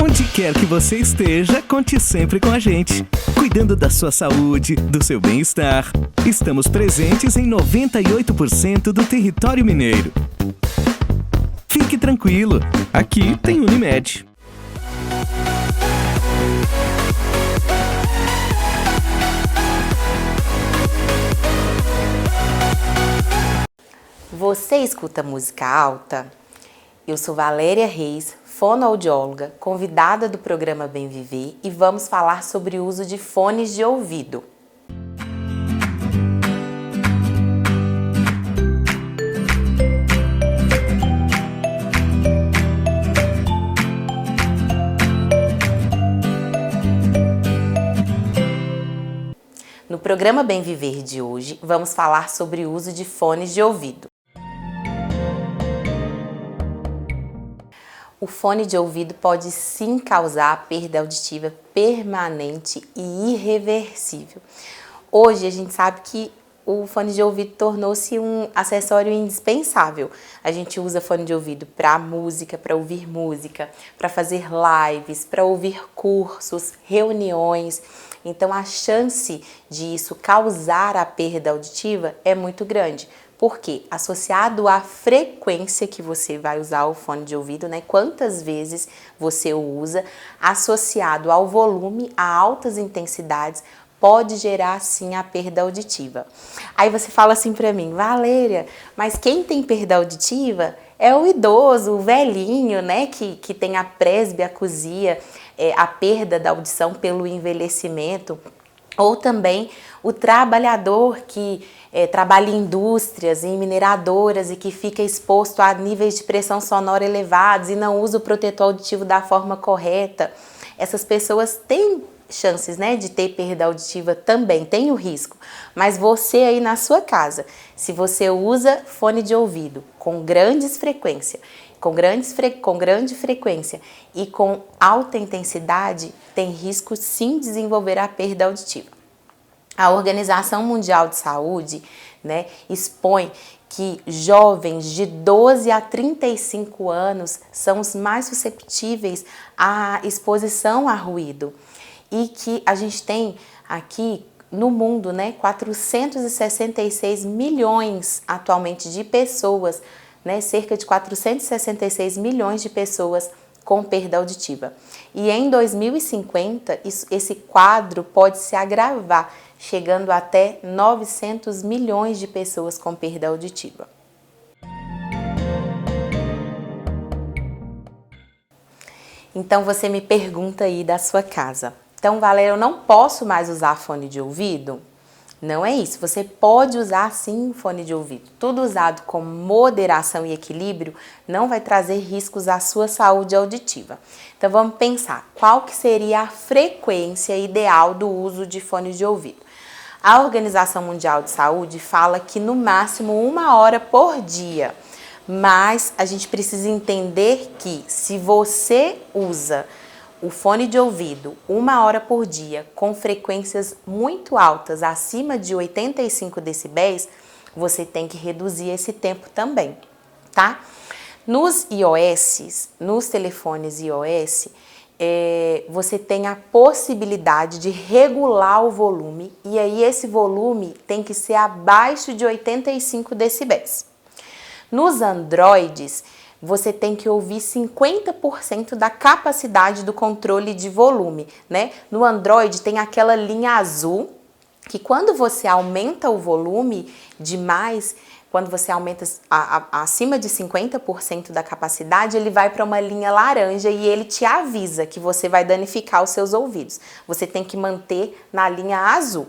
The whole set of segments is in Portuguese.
Onde quer que você esteja, conte sempre com a gente. Cuidando da sua saúde, do seu bem-estar. Estamos presentes em 98% do território mineiro. Fique tranquilo, aqui tem Unimed. Você escuta música alta? Eu sou Valéria Reis, fonoaudióloga, convidada do programa Bem Viver, e vamos falar sobre o uso de fones de ouvido. No programa Bem Viver de hoje, vamos falar sobre o uso de fones de ouvido. O fone de ouvido pode sim causar perda auditiva permanente e irreversível. Hoje a gente sabe que o fone de ouvido tornou-se um acessório indispensável. A gente usa fone de ouvido para música, para ouvir música, para fazer lives, para ouvir cursos, reuniões. Então a chance de isso causar a perda auditiva é muito grande. Porque associado à frequência que você vai usar o fone de ouvido, né? Quantas vezes você o usa, associado ao volume, a altas intensidades, pode gerar sim a perda auditiva. Aí você fala assim para mim, Valéria, mas quem tem perda auditiva é o idoso, o velhinho, né? Que tem a presbiacusia, a perda da audição pelo envelhecimento. Ou também o trabalhador que trabalha em indústrias, em mineradoras e que fica exposto a níveis de pressão sonora elevados e não usa o protetor auditivo da forma correta. Essas pessoas têm chances, né, de ter perda auditiva também, tem o risco. Mas você aí na sua casa, se você usa fone de ouvido com grande frequência e com alta intensidade, tem risco sim de desenvolver a perda auditiva. A Organização Mundial de Saúde, né, expõe que jovens de 12 a 35 anos são os mais susceptíveis à exposição a ruído e que a gente tem aqui no mundo, né, 466 milhões atualmente de pessoas, né, cerca de 466 milhões de pessoas com perda auditiva. E em 2050, esse quadro pode se agravar, chegando até 900 milhões de pessoas com perda auditiva. Então você me pergunta aí da sua casa, então Valéria, eu não posso mais usar fone de ouvido? Não é isso, você pode usar sim fone de ouvido. Tudo usado com moderação e equilíbrio não vai trazer riscos à sua saúde auditiva. Então vamos pensar, qual que seria a frequência ideal do uso de fone de ouvido? A Organização Mundial de Saúde fala que no máximo 1 hora por dia, mas a gente precisa entender que se você usa o fone de ouvido 1 hora por dia com frequências muito altas, acima de 85 decibéis, você tem que reduzir esse tempo também, tá? Nos telefones iOS, você tem a possibilidade de regular o volume e aí esse volume tem que ser abaixo de 85 decibéis. Nos Androids, você tem que ouvir 50% da capacidade do controle de volume, né? No Android tem aquela linha azul que quando você aumenta o volume demais, quando você aumenta acima de 50% da capacidade, ele vai para uma linha laranja e ele te avisa que você vai danificar os seus ouvidos. Você tem que manter na linha azul.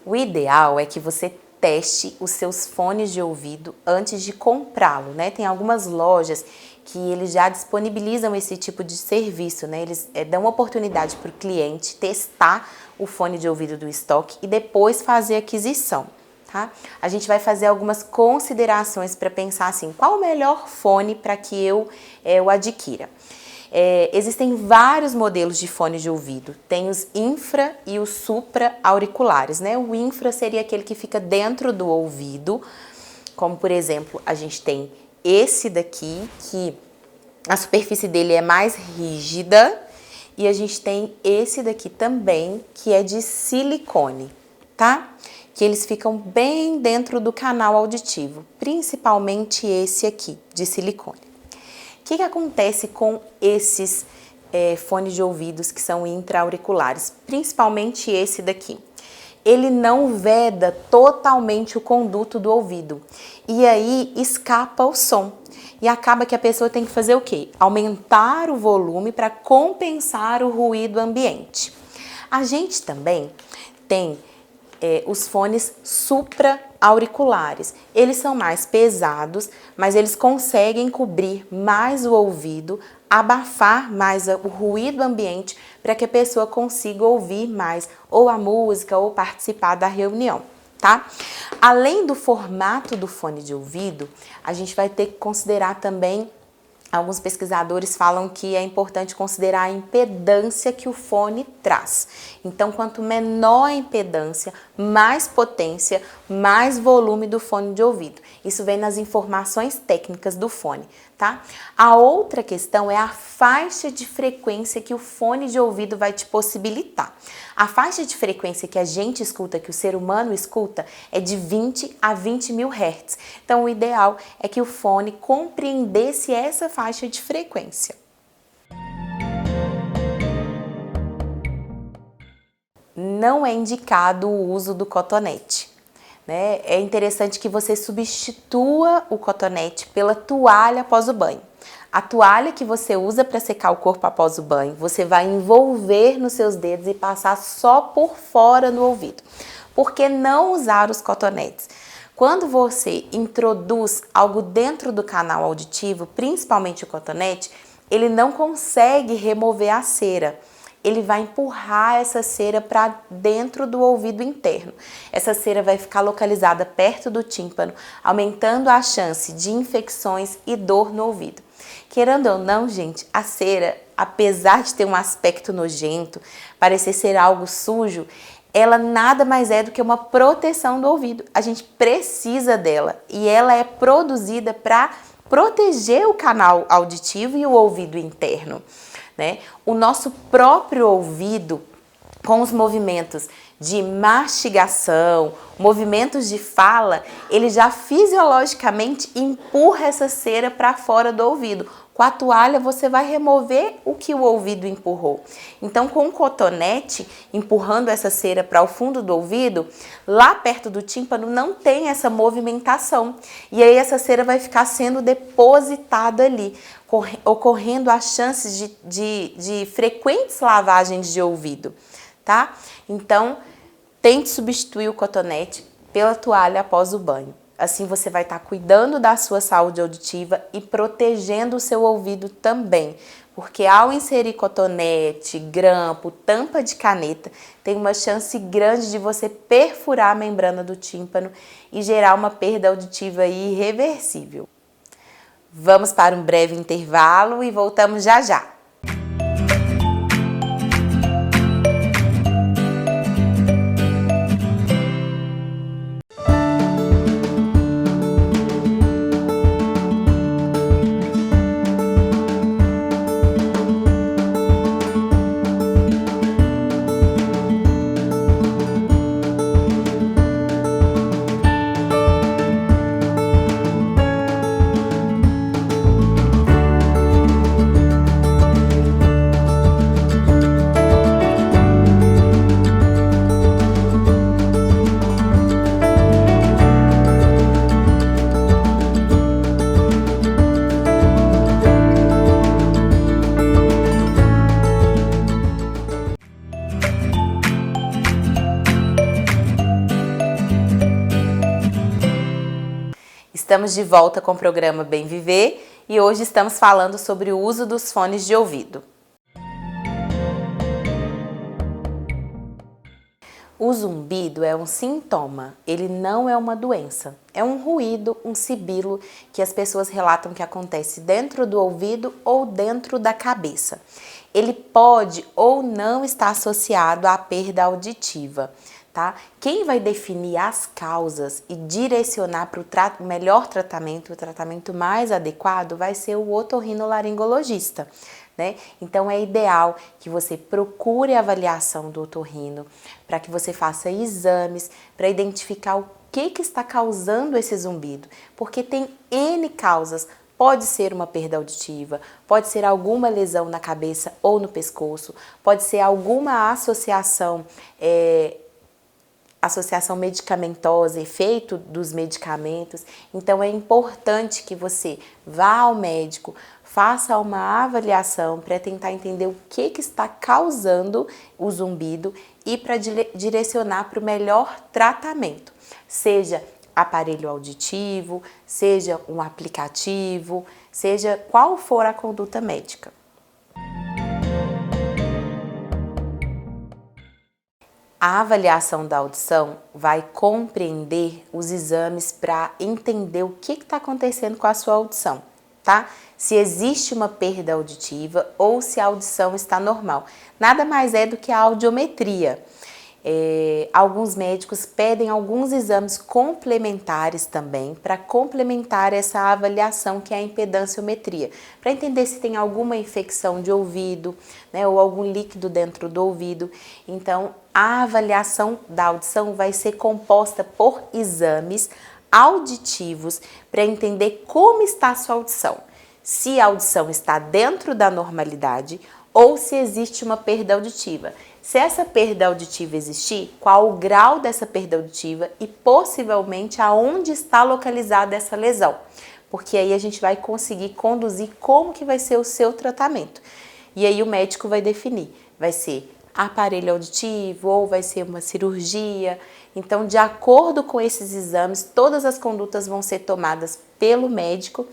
O ideal é que você teste os seus fones de ouvido antes de comprá-lo, né? Tem algumas lojas que eles já disponibilizam esse tipo de serviço, né? Eles dão oportunidade para o cliente testar o fone de ouvido do estoque e depois fazer a aquisição, tá? A gente vai fazer algumas considerações para pensar assim, qual o melhor fone para que eu o adquira? Existem vários modelos de fone de ouvido, tem os infra e os supra auriculares, né? O infra seria aquele que fica dentro do ouvido, como por exemplo, a gente tem esse daqui, que a superfície dele é mais rígida, e a gente tem esse daqui também, que é de silicone, tá? Que eles ficam bem dentro do canal auditivo, principalmente esse aqui, de silicone. O que acontece com esses fones de ouvidos que são intra-auriculares, principalmente esse daqui? Ele não veda totalmente o conduto do ouvido, e aí escapa o som. E acaba que a pessoa tem que fazer o quê? Aumentar o volume para compensar o ruído ambiente. A gente também tem os fones supra-auriculares. Eles são mais pesados, mas eles conseguem cobrir mais o ouvido, abafar mais o ruído ambiente para que a pessoa consiga ouvir mais ou a música ou participar da reunião, tá? Além do formato do fone de ouvido, a gente vai ter que considerar também, alguns pesquisadores falam que é importante considerar a impedância que o fone traz. Então, quanto menor a impedância, mais potência, mais volume do fone de ouvido. Isso vem nas informações técnicas do fone, tá? A outra questão é a faixa de frequência que o fone de ouvido vai te possibilitar. A faixa de frequência que a gente escuta, que o ser humano escuta, é de 20 a 20 mil Hz. Então, o ideal é que o fone compreendesse essa faixa de frequência. Não é indicado o uso do cotonete, né? É interessante que você substitua o cotonete pela toalha após o banho. A toalha que você usa para secar o corpo após o banho, você vai envolver nos seus dedos e passar só por fora no ouvido. Por que não usar os cotonetes? Quando você introduz algo dentro do canal auditivo, principalmente o cotonete, ele não consegue remover a cera. Ele vai empurrar essa cera para dentro do ouvido interno. Essa cera vai ficar localizada perto do tímpano, aumentando a chance de infecções e dor no ouvido. Querendo ou não, gente, a cera, apesar de ter um aspecto nojento, parecer ser algo sujo, ela nada mais é do que uma proteção do ouvido. A gente precisa dela e ela é produzida para proteger o canal auditivo e o ouvido interno, né? O nosso próprio ouvido, com os movimentos de mastigação, movimentos de fala, ele já fisiologicamente empurra essa cera para fora do ouvido. Com a toalha você vai remover o que o ouvido empurrou. Então, com o cotonete empurrando essa cera para o fundo do ouvido, lá perto do tímpano não tem essa movimentação. E aí essa cera vai ficar sendo depositada ali, ocorrendo as chances de frequentes lavagens de ouvido, tá? Então, tente substituir o cotonete pela toalha após o banho. Assim você vai estar cuidando da sua saúde auditiva e protegendo o seu ouvido também. Porque ao inserir cotonete, grampo, tampa de caneta, tem uma chance grande de você perfurar a membrana do tímpano e gerar uma perda auditiva irreversível. Vamos para um breve intervalo e voltamos já já. Estamos de volta com o programa Bem Viver e hoje estamos falando sobre o uso dos fones de ouvido. O zumbido é um sintoma, ele não é uma doença. É um ruído, um sibilo que as pessoas relatam que acontece dentro do ouvido ou dentro da cabeça. Ele pode ou não estar associado à perda auditiva, tá? Quem vai definir as causas e direcionar para o melhor tratamento, o tratamento mais adequado, vai ser o otorrinolaringologista, né? Então é ideal que você procure a avaliação do otorrino, para que você faça exames para identificar o que está causando esse zumbido, porque tem N causas. Pode ser uma perda auditiva, pode ser alguma lesão na cabeça ou no pescoço, pode ser alguma associação medicamentosa, efeito dos medicamentos. Então é importante que você vá ao médico, faça uma avaliação para tentar entender o que está causando o zumbido e para direcionar para o melhor tratamento, seja aparelho auditivo, seja um aplicativo, seja qual for a conduta médica. A avaliação da audição vai compreender os exames para entender o que está acontecendo com a sua audição, tá? Se existe uma perda auditiva ou se a audição está normal. Nada mais é do que a audiometria. Alguns médicos pedem alguns exames complementares também para complementar essa avaliação, que é a impedanciometria, para entender se tem alguma infecção de ouvido, né, ou algum líquido dentro do ouvido. Então, a avaliação da audição vai ser composta por exames auditivos para entender como está a sua audição, se a audição está dentro da normalidade ou se existe uma perda auditiva. Se essa perda auditiva existir, qual o grau dessa perda auditiva e possivelmente aonde está localizada essa lesão, porque aí a gente vai conseguir conduzir como que vai ser o seu tratamento. E aí o médico vai definir, vai ser aparelho auditivo ou vai ser uma cirurgia. Então, de acordo com esses exames, todas as condutas vão ser tomadas pelo médico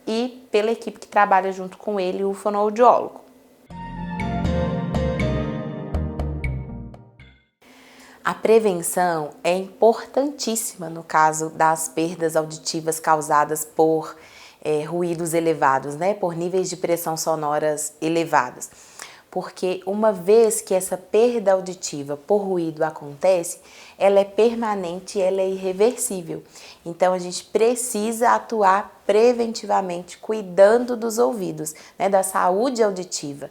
e pela equipe que trabalha junto com ele, o fonoaudiólogo. A prevenção é importantíssima no caso das perdas auditivas causadas por ruídos elevados, né? Por níveis de pressão sonoras elevados. Porque uma vez que essa perda auditiva por ruído acontece, ela é permanente e ela é irreversível. Então a gente precisa atuar preventivamente, cuidando dos ouvidos, né? Da saúde auditiva,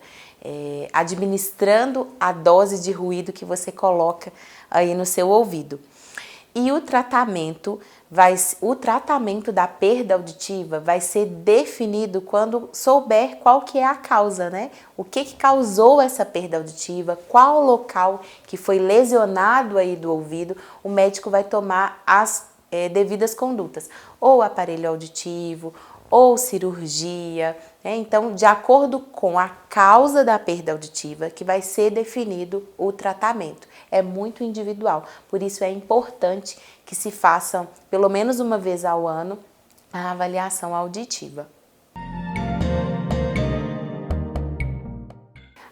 administrando a dose de ruído que você coloca aí no seu ouvido. E o tratamento da perda auditiva vai ser definido quando souber qual que é a causa, né? O que causou essa perda auditiva, qual local que foi lesionado aí do ouvido, o médico vai tomar as devidas condutas, ou aparelho auditivo, ou cirurgia, né? Então, de acordo com a causa da perda auditiva, que vai ser definido o tratamento. É muito individual, por isso é importante que se faça, pelo menos uma vez ao ano, a avaliação auditiva.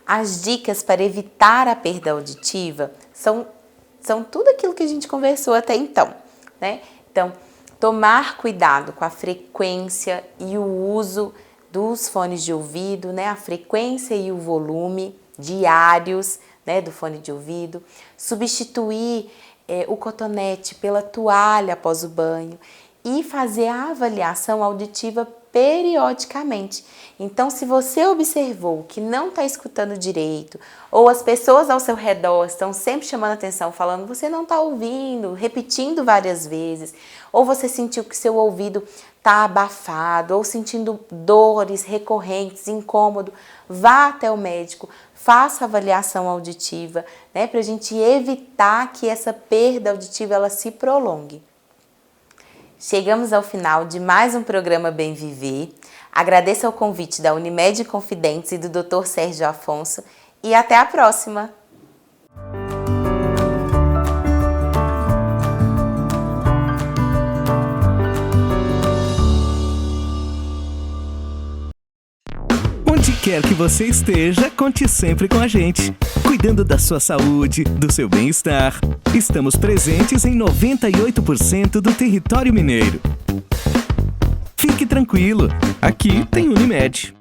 As dicas para evitar a perda auditiva são tudo aquilo que a gente conversou até então, né? Então, tomar cuidado com a frequência e o uso dos fones de ouvido, né? A frequência e o volume diários, né, do fone de ouvido. Substituir o cotonete pela toalha após o banho e fazer a avaliação auditiva periodicamente. Então, se você observou que não está escutando direito, ou as pessoas ao seu redor estão sempre chamando atenção, falando você não está ouvindo, repetindo várias vezes, ou você sentiu que seu ouvido está abafado, ou sentindo dores recorrentes, incômodo, vá até o médico, faça avaliação auditiva, né, para a gente evitar que essa perda auditiva ela se prolongue. Chegamos ao final de mais um programa Bem Viver. Agradeço ao convite da Unimed Confidentes e do Dr. Sérgio Afonso e até a próxima! Onde quer que você esteja, conte sempre com a gente. Cuidando da sua saúde, do seu bem-estar, estamos presentes em 98% do território mineiro. Fique tranquilo, aqui tem Unimed.